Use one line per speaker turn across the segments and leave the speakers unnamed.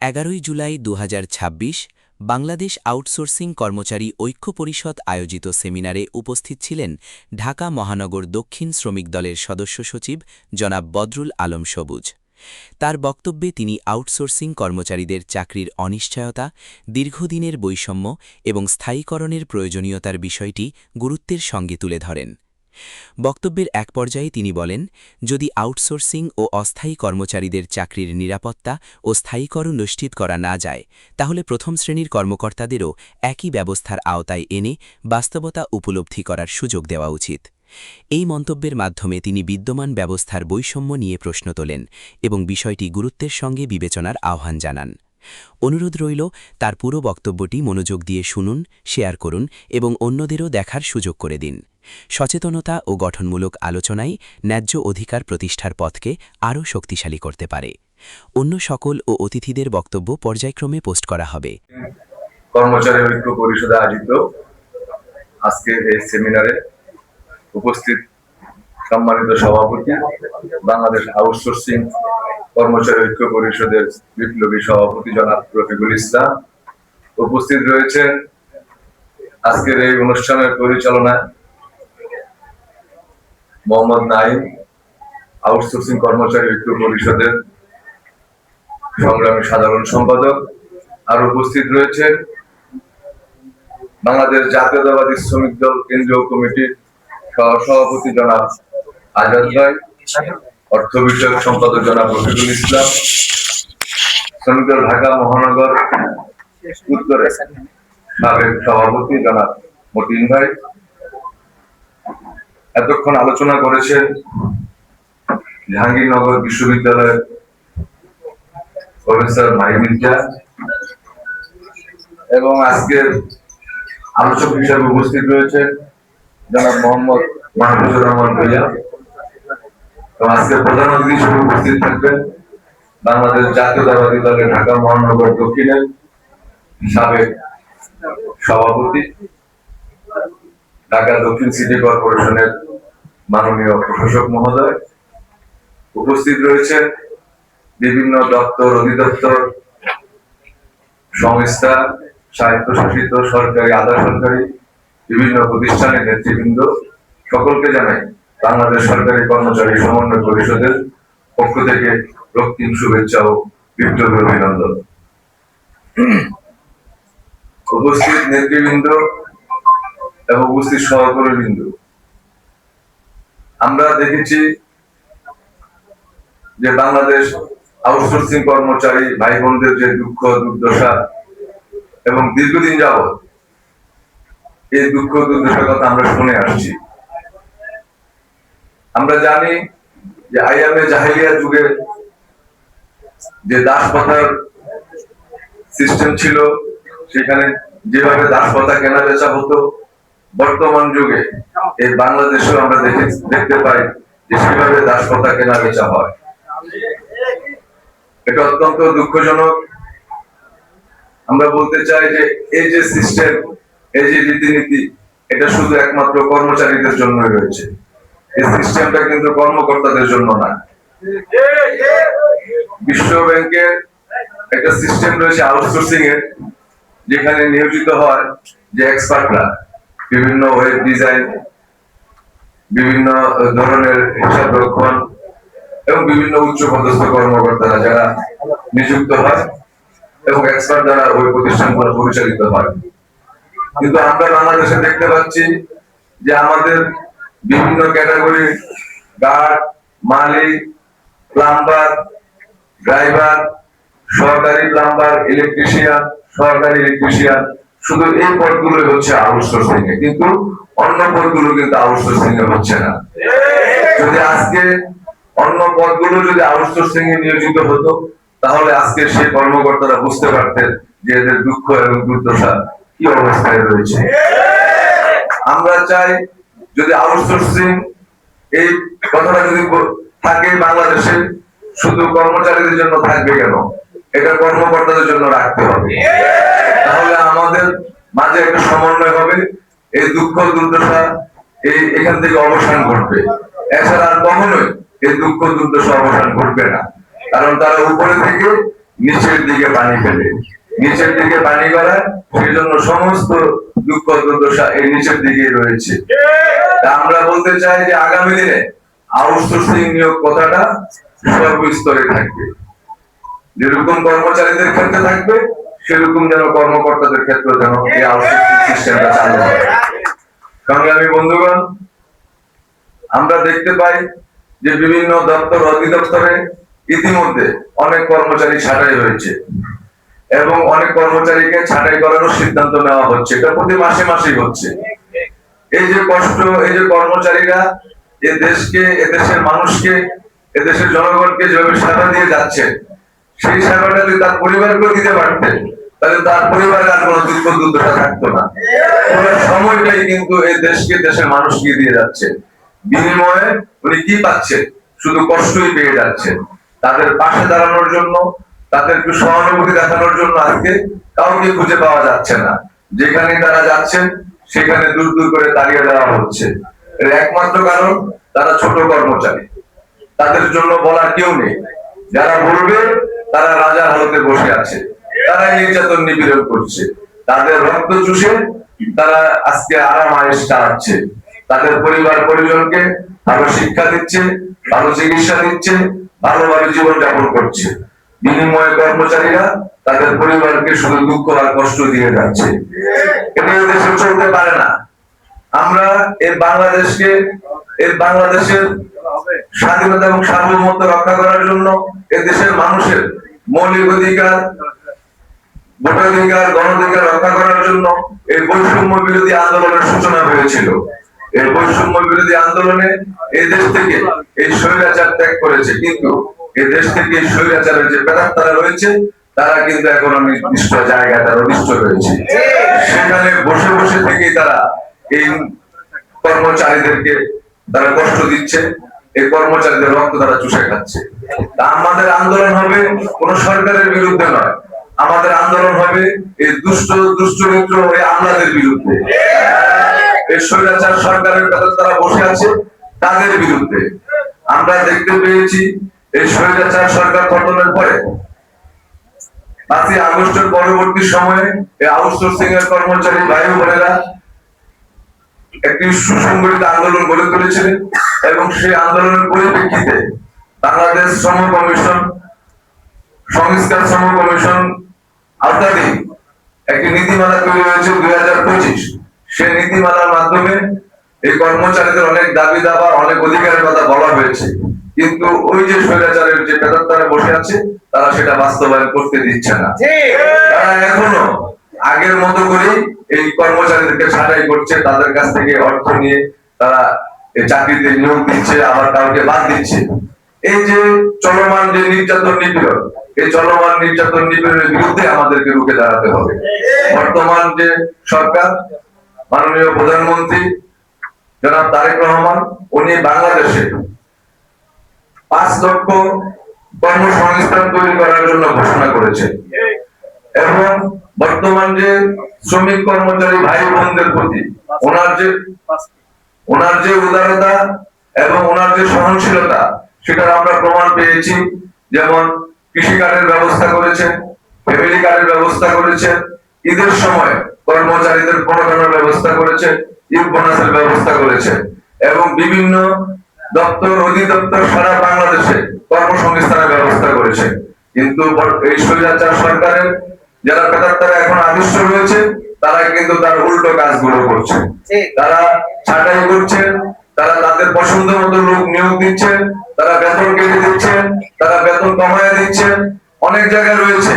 11 July 2026 Bangladesh outsourcing কর্মচারী ঐক্য পরিষদ আয়োজিত সেমিনারে উপস্থিত ছিলেন ঢাকা মহানগর দক্ষিণ শ্রমিক দলের সদস্য সচিব জনাব বদরুল আলম সবুজ। তার বক্তব্যে তিনি আউটসোর্সিং কর্মচারীদের চাকরির অনিশ্চয়তা, দীর্ঘদিনের বৈষম্য এবং স্থায়ীকরণের প্রয়োজনীয়তার বিষয়টি গুরুত্বের সঙ্গে তুলে ধরেন। বক্তব্যের এক পর্যায়ে তিনি বলেন, যদি আউটসোর্সিং ও অস্থায়ী কর্মচারীদের চাকরির নিরাপত্তা ও স্থায়ীকরণ নিশ্চিত করা না যায়, তাহলে প্রথম শ্রেণীর কর্মকর্তাদেরও একই ব্যবস্থার আওতায় এনে বাস্তবতা উপলব্ধি করার সুযোগ দেওয়া উচিত। এই মন্তব্যের মাধ্যমে তিনি বিদ্যমান ব্যবস্থার বৈষম্য নিয়ে প্রশ্ন তোলেন এবং বিষয়টি গুরুত্বের সঙ্গে বিবেচনার আহ্বান জানান। অনুরোধ রইল, তার পুরো বক্তব্যটি মনোযোগ দিয়ে শুনুন, শেয়ার করুন এবং অন্যদেরও দেখার সুযোগ করে দিন। সচেতনতা ও গঠনমূলক আলোচনাই ন্যায্য অধিকার প্রতিষ্ঠার পথকে আরও শক্তিশালী করতে পারে। অন্য সকল ও অতিথিদের বক্তব্য পর্যায়ক্রমে পোস্ট করা হবে।
কর্মচারী ঐক্য পরিষদে আয়োজিত আজকে এই সেমিনারে উপস্থিত সম্মানিত সভাপতি, বাংলাদেশ আউটসোর্সিং কর্মচারী ঐক্য পরিষদের বিপ্লবী সভাপতি জনাব রফিকুল ইসলাম, উপস্থিত রয়েছেন আজকের এই অনুষ্ঠানের পরিচালনায় মোহাম্মদ নাইম, আউটসোর্সিং কর্মচারী ঐক্য পরিষদের সংগ্রামী সাধারণ সম্পাদক। আর উপস্থিত রয়েছেন বাংলাদেশ জাতীয়তাবাদী শ্রমিক দল কেন্দ্রীয় কমিটির সহসভাপতি জনাব আজাদ ভাই, অর্থ বিষয়ক সম্পাদক জনাব রফিকুল ইসলাম, শ্রমিক দল ঢাকা মহানগর উত্তরের সাবেক সভাপতি জনাব মতিন ভাই। এতক্ষণ আলোচনা করেছেন জাহাঙ্গীরনগর বিশ্ববিদ্যালয়ের প্রফেসর মাহিমির্জা এবং আজকের আলোচক হিসেবে উপস্থিত রয়েছে জনাব মোহাম্মদ মাহফুজুর রহমান ভূঁইয়া এবং আজকের প্রধান অতিথি হিসেবে উপস্থিত থাকবেন বাংলাদেশ জাতীয়তাবাদী দলের ঢাকা মহানগর দক্ষিণের সাবেক সভাপতি, ঢাকা দক্ষিণ সিটি কর্পোরেশনের মাননীয় প্রশাসক মহোদয়। উপস্থিত রয়েছে বিভিন্ন দপ্তর, অধিদপ্তর, সংস্থা, স্বায়ত্তশাসিত সরকারি, আধা সরকারি বিভিন্ন প্রতিষ্ঠানের নেতৃবৃন্দ। সকলকে জানাই বাংলাদেশ সরকারি কর্মচারী সমন্বয় পরিষদের পক্ষ থেকে রক্তিম শুভেচ্ছা ও বিপ্লবী অভিনন্দন। উপস্থিত নেতৃবৃন্দ এবং উপস্থিত সহকর্মীবৃন্দ, আমরা দেখেছি যে বাংলাদেশ আউটসোর্সিং কর্মচারী ভাই বোনদের যে দুঃখ দুর্দশা এবং দীর্ঘদিন যাবৎ এই দুঃখ দুর্দশার কথা আমরা শুনে আসছি। আমরা জানি যে আইয়ামে জাহেলিয়া যুগে যে দাসপ্রথার সিস্টেম ছিল, সেখানে যেভাবে দাসপ্রথা কেনা বেচা হতো, বর্তমান যুগে এই বাংলাদেশেও আমরা দেখতে পাই যে সেভাবে দাসপ্রথা কেনা বেচা হয়। এটা অত্যন্ত দুঃখজনক। আমরা বলতে চাই যে এই যে সিস্টেম, এই যে রীতিনীতি, এটা শুধু একমাত্র কর্মচারীদের জন্যই রয়েছে। এই সিস্টেমটা কিন্তু কর্মকর্তাদের জন্য না। বিশ্ব ব্যাংকের একটা সিস্টেম রয়েছে আউটসোর্সিং এর, যেখানে নিয়োজিত হয় যে এক্সপার্টরা বিভিন্ন ওয়েব ডিজাইন, বিভিন্ন ধরনের হিসাব রক্ষণ এবং বিভিন্ন উচ্চ পদস্থ কর্মকর্তারা যারা নিযুক্ত হয় এবং এক্সপার্ট দ্বারা ওই প্রতিষ্ঠানগুলো পরিচালিত হয়। কিন্তু আমরা বাংলাদেশে দেখতে পাচ্ছি যে আমাদের বিভিন্ন ক্যাটাগরি, গার্ড, মালিক, প্লাম্বার, ড্রাইভার, সহকারী প্লাম্বার, ইলেকট্রিশিয়ান, সহকারী ইলেকট্রিশিয়ান, শুধু এই পদগুলো হচ্ছে আউটসোর্সিং এ, কিন্তু অন্য পদগুলো কিন্তু আউটসোর্সিং এ হচ্ছে না। যদি আজকে অন্য পদগুলো যদি আউটসোর্সিং এ নিয়োজিত হতো, তাহলে আজকে সেই কর্মকর্তারা বুঝতে পারতেন যে এদের দুঃখ এবং দুর্দশা কি অবস্থায় রয়েছে। আমরা চাই যদি আউটসোর্সিং এই কথাটা যদি থাকে বাংলাদেশে, শুধু কর্মচারীদের জন্য থাকবে কেন, এটা কর্মকর্তাদের জন্য রাখতে হবে। তাহলে আমাদের মাঝে একটা সমন্বয় হবে, এই দুঃখ দুর্দশা এখান থেকে অবসান ঘটবে। এছাড়া আর কখনোই এই দুঃখ দুর্দশা অবসান ঘটবে না, কারণ তারা উপরে থেকে নিচের দিকে পানি ফেলে, নিচের দিকে পানি গড়ায়, সেই জন্য সমস্ত দুঃখ দুর্দশা এই নিচের দিকে রয়েছে। তা আমরা বলতে চাই যে আগামী দিনে আউটসোর্সিং নিয়োগ কথাটা সর্বস্তরে থাকবে, যেরকম কর্মচারীদের ক্ষেত্রে থাকবে সেরকম যেন কর্মকর্তাদের ক্ষেত্রে যেন এই আউটসোর্সিং সিস্টেমটা চালু হয়। সংগ্রামী বন্ধুগণ, আমরা দেখতে পাই যে বিভিন্ন দপ্তর অধিদপ্তরে ইতিমধ্যে অনেক কর্মচারী ছাঁটাই হয়েছে এবং অনেক কর্মচারীকে ছাঁটাই করারও সিদ্ধান্ত নেওয়া হচ্ছে, এটা প্রতি মাসে মাসেই হচ্ছে। এই যে কষ্ট, এই যে কর্মচারীরা এ দেশকে, এদেশের মানুষকে, এদেশের জনগণকে যেভাবে সেবা দিয়ে যাচ্ছে, সেই সেবাটা যদি তার পরিবারকেও দিতে পারতেন তাহলে তার পরিবারের আর কোনো দুঃখ দুর্দশা থাকতো না। পুরো সময়টাই কিন্তু এই দেশকে, দেশের মানুষকে দিয়ে যাচ্ছে, বিনিময়ে উনি কি পাচ্ছেন? শুধু কষ্টই পেয়ে যাচ্ছেন। তাদের পাশে দাঁড়ানোর জন্য, তাদেরকে সহানুভূতি দেখানোর জন্য আজকে কাউকে খুঁজে পাওয়া যাচ্ছে না। যেখানে তারা যাচ্ছেন সেখানে দূর দূর করে তাড়িয়ে দেওয়া হচ্ছে। এর একমাত্র কারণ তারা ছোট কর্মচারী, তাদের জন্য বলার কেউ নেই। যারা বলবে তারা রাজার হালতে বসে আছে, তারা নির্যাতন নিপীড়ন করছে, তাদের রক্ত চুষে তারা আজকে আরাম আয়েশ চালাচ্ছে, তাদের পরিবার পরিজনকে ভালো শিক্ষা দিচ্ছে, ভালো চিকিৎসা দিচ্ছে, ভালোভাবে জীবন যাপন করছে। বিনিময়ে কর্মচারীরা তাদের পরিবারকে শুধু দুঃখ আর কষ্ট দিয়ে যাচ্ছে। এটা দেশে চলতে পারে না। আমরা এই বাংলাদেশকে, এই বাংলাদেশের স্বাধীনতা এবং সার্বভৌমত্ব রক্ষা করার জন্য, এই দেশের মানুষের মৌলিক অধিকার, ভোটাধিকার, গণঅধিকার রক্ষা করার জন্য এই বৈষম্য বিরোধী আন্দোলনের সূচনা হয়েছিল। এই বৈষম্য বিরোধী আন্দোলনে এই দেশ থেকে এই স্বৈরাচার ত্যাগ করেছে, কিন্তু এই দেশ থেকে এই স্বৈরাচারের যে প্রেতাত্মারা রয়েছে তারা কিন্তু এখন নির্দিষ্ট জায়গায় তারা অধিষ্ঠ রয়েছে। সেখানে বসে বসে থেকেই তারা এই কর্মচারীদেরকে তারা কষ্ট দিচ্ছে, এই কর্মচারীদের রক্ত তারা চুষে খাচ্ছে। তা আমাদের আন্দোলন হবে কোন সরকারের বিরুদ্ধে নয়, আমাদের আন্দোলন হবে এই দুশ্চরিত্র এই আমলাদের বিরুদ্ধে, এই স্বৈরাচার সরকারের কাছে তারা বসে আছে তাদের বিরুদ্ধে। আমরা দেখতে পেয়েছি এই স্বৈরাচার সরকার পতনের পরে 5ই আগস্টের পরবর্তী সময়ে এই আউটসোর্সিং এর কর্মচারী ভাই বোনেরা একটি সুসংগঠিত আন্দোলন গড়ে তুলেছিলেন এবং সেই আন্দোলনের পরিপ্রেক্ষিতে বাংলাদেশ শ্রম কমিশন, সংস্কার শ্রম কমিশন আওতাধীন একটি নীতিমালা তৈরি হয়েছে 2025। সেই নীতিমালার মাধ্যমে এই কর্মচারীদের অনেক দাবি দাবা, অনেক অধিকারের কথা বলা হয়েছে, কিন্তু ওই যে স্বৈরাচারের যে প্রেতাত্মারা বসে আছে তারা সেটা বাস্তবায়ন করতে দিচ্ছে না। তারা এখনো আগের মতো করেই এই কর্মচারীদেরকে ছাঁটাই করছে, তাদের কাছ থেকে অর্থ নিয়ে তারা এই চাকরিতে নিয়োগ দিচ্ছে, আবার কাউকে বাদ দিচ্ছে। এই যে চলমান যে নির্যাতন নিপীড়ন, এই চলমান নির্যাতন নিপীড়নের বিরুদ্ধে আমাদেরকে রুখে দাঁড়াতে হবে। বর্তমান যে সরকার, মাননীয় প্রধানমন্ত্রী জনাব তারেক রহমান, উনি বাংলাদেশে 5 লক্ষ কর্মসংস্থান তৈরি করার জন্য ঘোষণা করেছেন এবং বর্তমান যে শ্রমিক কর্মচারী ভাই বোনদের প্রতি ওনার যে উদারতা এবং ওনার যে সহনশীলতা সেটার আমরা প্রমাণ পেয়েছি। যেমন কৃষি কার্ডের ব্যবস্থা করেছেন, ফ্যামিলি কার্ডের ব্যবস্থা করেছেন, ঈদের সময় কর্মচারীদের প্রণোদনার ব্যবস্থা করেছেন, ঈদ বোনাসের ব্যবস্থা করেছেন এবং বিভিন্ন দপ্তর অধিদপ্তর সারা বাংলাদেশে কর্মসংস্থানের ব্যবস্থা করেছে। কিন্তু এই স্বৈরাচার সরকারের যারা প্রেতাত্মারা এখন আদিষ্ট রয়েছে তারা কিন্তু তার উল্টো কাজগুলো করছে। তারা ছাঁটাই করছে, তারা তাদের পছন্দ মতো লোক নিয়োগ দিচ্ছে, তারা বেতন কেটে দিচ্ছেন, তারা বেতন কমায় দিচ্ছেন। অনেক জায়গায় রয়েছে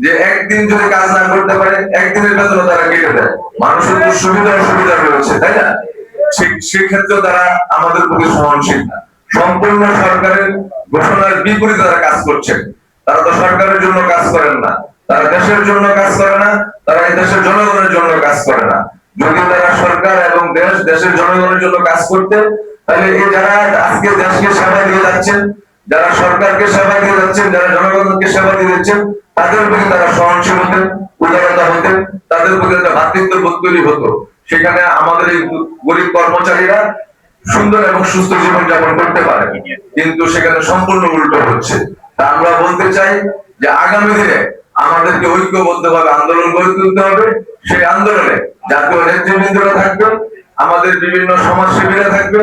যে একদিন যদি কাজ না করতে পারে একদিনের বেতন তারা কেটে দেয়। মানুষের তো সুবিধা অসুবিধা রয়েছে, তাই না? সেক্ষেত্রে তারা আমাদের প্রতি সহনশীল না। সম্পূর্ণ সরকারের ঘোষণার বিপরীতে তারা কাজ করছেন। তারা তো সরকারের জন্য কাজ করেন না, তারা দেশের জন্য কাজ করে না, তারা এই দেশের জনগণের জন্য কাজ করে না। যদি তারা সরকার এবং দেশের জনগণের জন্য কাজ করতে, তাহলে এই যারা আজকে দেশকে সেবা দিয়ে যাচ্ছেন, যারা সরকারকে সেবা দিয়ে যাচ্ছেন, যারা জনগণকে সেবা দিয়ে যাচ্ছেন, তাদের প্রতি তারা সহনশীল হতেন, উদারতা হতেন, তাদের প্রতি একটা ভ্রাতৃত্ব বোধ তৈরি হতো। সেখানে আমাদের এই গরিব কর্মচারীরা সুন্দর এবং সুস্থ জীবন যাপন করতে পারে, কিন্তু সেখানে সম্পূর্ণ উল্টো হচ্ছে। তা আমরা বলতে চাই যে আগামী দিনে আমাদেরকে ঐক্যবদ্ধভাবে আন্দোলন গড়ে তুলতে হবে। সেই আন্দোলনে জাতীয় নেতৃবৃন্দরা থাকবে, আমাদের বিভিন্ন সমাজসেবীরা থাকবে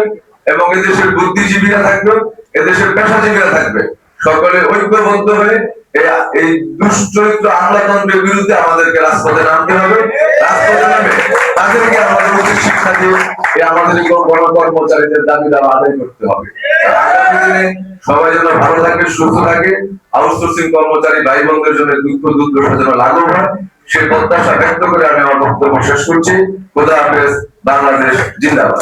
এবং এদেশের বুদ্ধিজীবীরা থাকবে, এদেশের পেশাজীবীরা থাকবে। সকলে ঐক্যবদ্ধ হয়ে এই দুশ্চরিত্র আমলাতন্ত্রের বিরুদ্ধে আমাদেরকে রাজপথে নামতে হবে। রাজপথে নামে তাদেরকে আমাদের উচিত শিক্ষা দিয়ে আমাদের গণকর্মচারীদের দাবি দাওয়া আদায় করতে হবে। আগামী দিনে সবাই যেন ভালো থাকে, সুস্থ থাকে, আউটসোর্সিং কর্মচারী ভাই বোনদের জন্য দুঃখ দুর্দশা যেন লাঘব হয়, সে প্রত্যাশা ব্যক্ত করে আমি আমার বক্তব্য শেষ করছি। খোদা হাফেজ। বাংলাদেশ জিন্দাবাদ।